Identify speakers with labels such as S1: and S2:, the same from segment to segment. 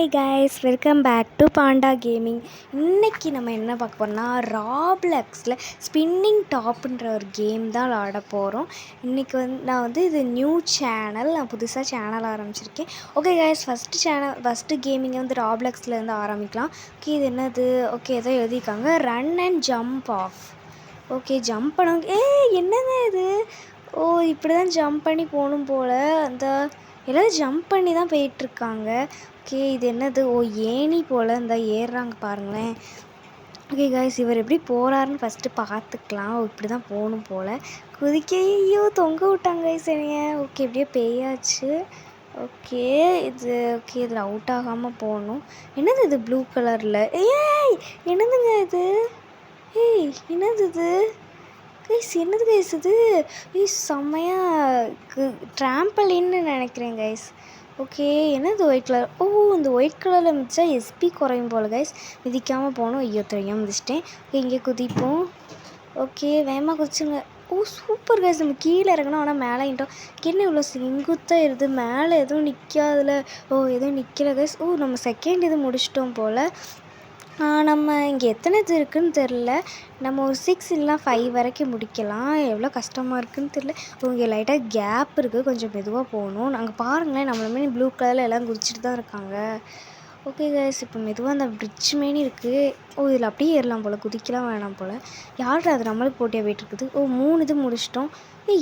S1: Hi guys, welcome back to Panda gaming. இன்றைக்கி நம்ம என்ன பார்க்க போகிறோம்னா ராப்ளக்ஸில் ஸ்பின்னிங் டாப்புன்ற ஒரு கேம் தான் விளாட போகிறோம். இன்றைக்கி நான் இது நியூ சேனல், நான் புதுசாக சேனல் ஆரம்பிச்சிருக்கேன். ஓகே கைஸ், ஃபஸ்ட்டு கேமிங்கை ராப்ளக்ஸ்லேருந்து ஆரம்பிக்கலாம். ஓகே, இது என்னது? ஓகே, ஏதோ எழுதியிருக்காங்க, run and jump off. Okay, jump பண்ண என்னங்க இது? ஓ, இப்படி தான் ஜம்ப் பண்ணி போகணும் போல். அந்த எல்லோரும் ஜம்ப் பண்ணி தான் போயிட்டுருக்காங்க. ஓகே, இது என்னது? ஓ, ஏணி போல். இந்த ஏறுறாங்க பாருங்களேன். ஓகே கைஸ், இவர் எப்படி போகிறாருன்னு ஃபஸ்ட்டு பார்த்துக்கலாம். இப்படி தான் போகணும் போல். குதிக்கையோ தொங்க விட்டாங்க கைஸ் என்னைய. ஓகே, இப்படியே பேயாச்சு. ஓகே, இதில் அவுட் ஆகாமல் போகணும். என்னது இது ப்ளூ கலரில்? என்னதுங்க இது? என்னது இது கைஸ்? என்னது கைஸ் இது? செம்மையாக ட்ராம்பலின்னு நினைக்கிறேன் கைஸ். ஓகே, என்னது ஒயிட் கலர்? ஓ, இந்த ஒயிட் கலரில் மிதிச்சா எஸ்பி குறையும் போல் கைஸ். மிதிக்காமல் போகணும். ஐயோ, தெரியாமல் மிதிச்சிட்டேன். ஓகே, இங்கே குதிப்போம். ஓகே, வேகமாக குதிச்சுங்க. ஓ, சூப்பர் கைஸ். நம்ம கீழே இறங்கணும், ஆனால் மேலே இன்ட்டோம். என்ன இவ்வளோ செங்குத்தாக இருது? மேலே எதுவும் நிற்காதுல. ஓ, எதுவும் நிற்கல கைஸ். ஓ, நம்ம செகண்ட் இது முடிச்சிட்டோம் போல். நம்ம இங்கே எத்தனை இது இருக்குதுன்னு தெரில. நம்ம ஒரு 6 இல்லைனா 5 வரைக்கும் முடிக்கலாம். எவ்வளோ கஷ்டமாக இருக்குதுன்னு தெரில. இங்கே லைட்டாக கேப் இருக்குது, கொஞ்சம் மெதுவாக போகணும். நாங்கள் பாருங்களேன், நம்மளுமே ப்ளூ கலரில் எல்லாம் குதிச்சுட்டு தான் இருக்காங்க. ஓகே கைஸ், இப்போ மெதுவாக அந்த பிரிட்ஜ் மாரி இருக்குது. ஓ, இதில் அப்படியே ஏறலாம் போல், குதிக்கலாம் வேணாம் போல். யார்கிட்ட அது நம்மளுக்கு போட்டியாக போயிட்டுருக்குது? ஓ, 3 இது முடிச்சிட்டோம்.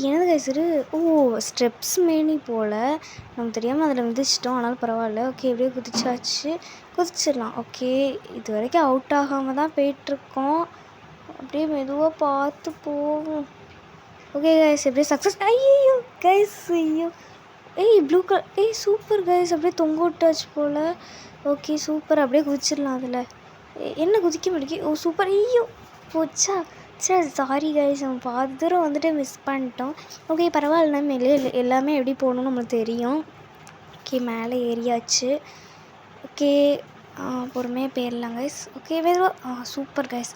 S1: என்னது கைஸ் இது? ஓ, ஸ்டெப்ஸ் மாரி போல். நம்ம தெரியாமல் அதில் மிதிச்சிட்டோம், ஆனாலும் பரவாயில்ல. ஓகே, எப்படியே குதிச்சிடலாம். ஓகே, இது வரைக்கும் அவுட் ஆகாமல் தான் போயிட்டுருக்கோம். அப்படியே மெதுவாக பார்த்து போவோம். ஓகே கைஸ், எப்படியே சக்ஸஸ். ஐயோ கைஸ், ஐயோ ப்ளூ கலர். சூப்பர் கைஸ், அப்படியே தொங்க விட்டாச்சு போல். Okay, super. அப்படியே குதிச்சிடலாம். அதில் என்ன குதிக்க மாட்டேங்கி? ஓ, சூப்பர். ஐயோ, போச்சா? சரி, சாரி கைஸ், நம்ம பாதி தூரம் வந்துட்டு மிஸ் பண்ணிட்டோம். ஓகே, பரவாயில்ல. மேலே எல்லாமே எப்படி போகணுன்னு நம்மளுக்கு தெரியும். ஓகே, மேலே ஏறியாச்சு. ஓகே, பொறுமையாக போயிடலாம் கைஸ். ஓகே, மெதுவாக. சூப்பர் கைஸ்,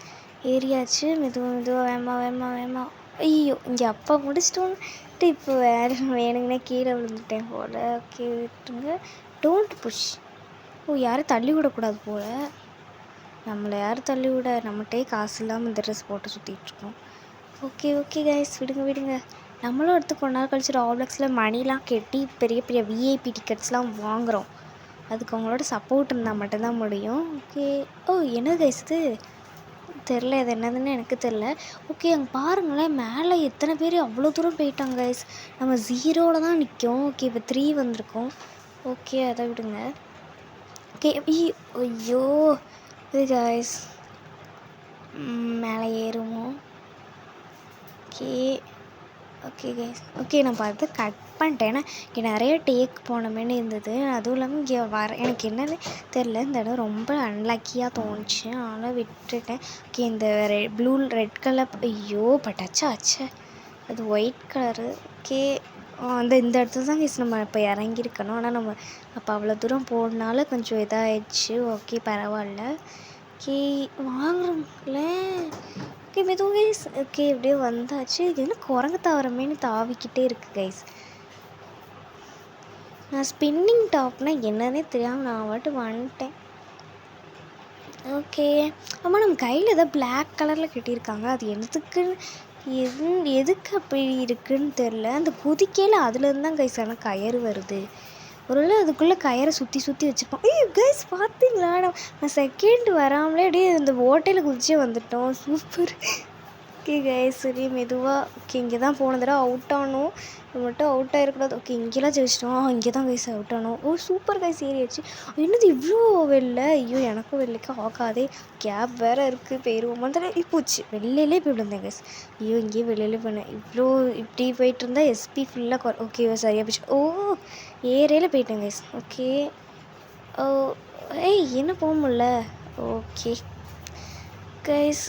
S1: ஏறியாச்சு. மெதுவாக வேமா. ஐயோ, இங்கே அப்பா முடிச்சிட்டோன்ட்டு இப்போ வேணுங்கன்னே கீழே விழுந்துட்டேன் போல். ஓகே, விட்டுருங்க. Don't push. ஓ, யாரும் தள்ளி விடக்கூடாது போல். நம்மளை யாரும் தள்ளி விட? நம்மகிட்டே காசு இல்லாமல் இந்த ட்ரெஸ் போட்டு சுற்றிட்டுருக்கோம். ஓகே கைஸ், விடுங்க. நம்மளும் அடுத்து கொஞ்ச நாள் கழிச்சு ராப்ளக்ஸில் மணிலாம் கட்டி பெரிய பெரிய விஐபி டிக்கெட்ஸ்லாம் வாங்குகிறோம். அதுக்கு அவங்களோட சப்போர்ட் இருந்தால் மட்டும்தான் முடியும். ஓகே. ஓ, என்னது கைஸ் இது? தெரில, இது என்னதுன்னு எனக்கு தெரில. ஓகே, அங்கே பாருங்களேன், மேலே எத்தனை பேர் அவ்வளோ தூரம் போயிட்டாங்க கைஸ். நம்ம 0வில் தான் நிற்கும். ஓகே, இப்போ 3 வந்திருக்கோம். ஓகே, அதை விடுங்க. ஓகே, ஐயோ இது கைஸ், மேலே ஏறுவோம். Okay guys. ஓகே, நான் பார்த்து கட் பண்ணிட்டேன். ஏன்னா இங்கே நிறைய டேக் போனமேனு இருந்தது. அதுவும் இல்லாமல் இங்கே எனக்கு என்னன்னு தெரில, இந்த இடம் ரொம்ப அன்லக்கியாக தோணுச்சு, அதனால் விட்டுட்டேன். ஓகே, இந்த ரெட் கலர். ஐயோ, பட்டாச்சா ஆச்சு, அது ஒயிட் கலரு. ஓகே, இந்த இடத்துல தான் கைஸ் நம்ம இப்போ இறங்கியிருக்கணும். ஆனால் நம்ம அப்போ அவ்வளோ தூரம் போனால கொஞ்சம் இதாகிடுச்சு. ஓகே, பரவாயில்ல. ஓகே, வாங்குறோங்களே. ஓகே, மெதுவாக கைஸ். ஓகே, இப்படியே வந்தாச்சு. இது என்ன குரங்கு தாவரமேனு தாவிக்கிட்டே இருக்குது கைஸ். நான் ஸ்பின்னிங் டாப்னால் என்னன்னே தெரியாமல் நான் வந்துட்டேன். ஓகே, ஆமாம், நம்ம கையில் ஏதோ பிளாக் கலரில் கட்டியிருக்காங்க. அது எதுக்கு அப்படி இருக்குதுன்னு தெரில. அந்த குதிக்கையில் அதுலேருந்து தான் கைஸ் ஆனால் கயிறு வருது. ஒருவேளை அதுக்குள்ளே கயிறை சுற்றி வச்சுருப்போம். கைஸ், பார்த்தீங்களா? நான் செகண்ட் வராமலே அப்படியே இந்த ஓட்டையில் குதிச்சே வந்துட்டோம். சூப்பர். ஓகே கைஸ், சரி, மெதுவாக. ஓகே, இங்கே தான் போன தடவை அவுட் ஆனோம். மட்டும் அவுட் ஆகிருக்கூடாது. ஓகே, இங்கேலாம் ஜெயிச்சிட்டோம். இங்கே தான் கைஸ் அவுட் ஆனோம். ஓ, சூப்பர் கைஸ், ஏறியாச்சு. என்னது இவ்வளோ வெளில? ஐயோ, எனக்கும் வெளிலைக்கு ஆகாதே. கேப் வேறு இருக்குது, போயிடுவோம். வந்து போச்சு, வெளியிலே போய் விழுந்தேன் கைஸ். ஐயோ, இங்கேயே வெளியிலே போனேன். இப்படி போயிட்டு இருந்தால் எஸ்பி ஃபுல்லாக ஓகே, சரியாக போச்சு. ஓ, ஏரியில் போயிட்டேன் கைஸ். ஓகே. ஓ, என்ன போக முடியல. ஓகே கைஸ்,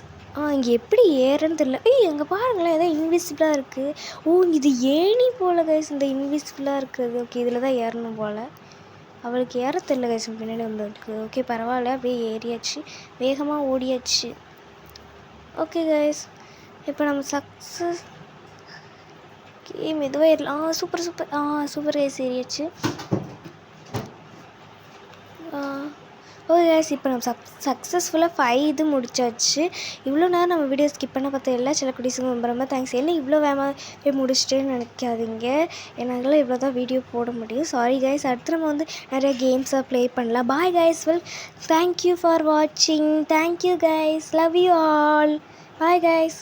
S1: இங்கே எப்படி ஏறன்னு தெரியல. அங்கே பாருங்களேன், ஏதோ இன்விசிபிளாக இருக்குது. ஓ, இது ஏணி போல் கைஸ், இந்த இன்விசிபிளாக இருக்குது. ஓகே, இதில் தான் ஏறணும் போல். அவளுக்கு ஏற தெரியல கைஸ், பின்னாடி வந்துருக்கு. ஓகே, பரவாயில்ல, அப்படியே ஏறியாச்சு. வேகமாக ஓடியாச்சு. ஓகே கைஸ், இப்போ நம்ம சக்ஸஸ். ஓகே, மெதுவாக ஏறலாம். சூப்பர் கைஸ், ஏறியாச்சு. ஓகே கைஸ், இப்போ நம்ம சக்ஸஸ்ஃபுல்லாக 5 இது முடிச்சாச்சு. இவ்வளோ நேரம் நம்ம வீடியோ ஸ்கிப் பண்ண பார்த்த எல்லா செல்லக்குட்டீஸுக்கும் ரொம்ப ரொம்ப தேங்க்ஸ். என்ன இவ்வளோ வேகமாக முடிச்சிட்டேன்னு நினைக்காதீங்க. என்னால் இவ்வளோ தான் வீடியோ போட முடியும். Sorry guys. அடுத்து நம்ம வந்து நிறைய கேம்ஸாக ப்ளே பண்ணலாம். Bye guys. Well, thank you for வாட்சிங். Thank you guys. Love you all. Bye guys.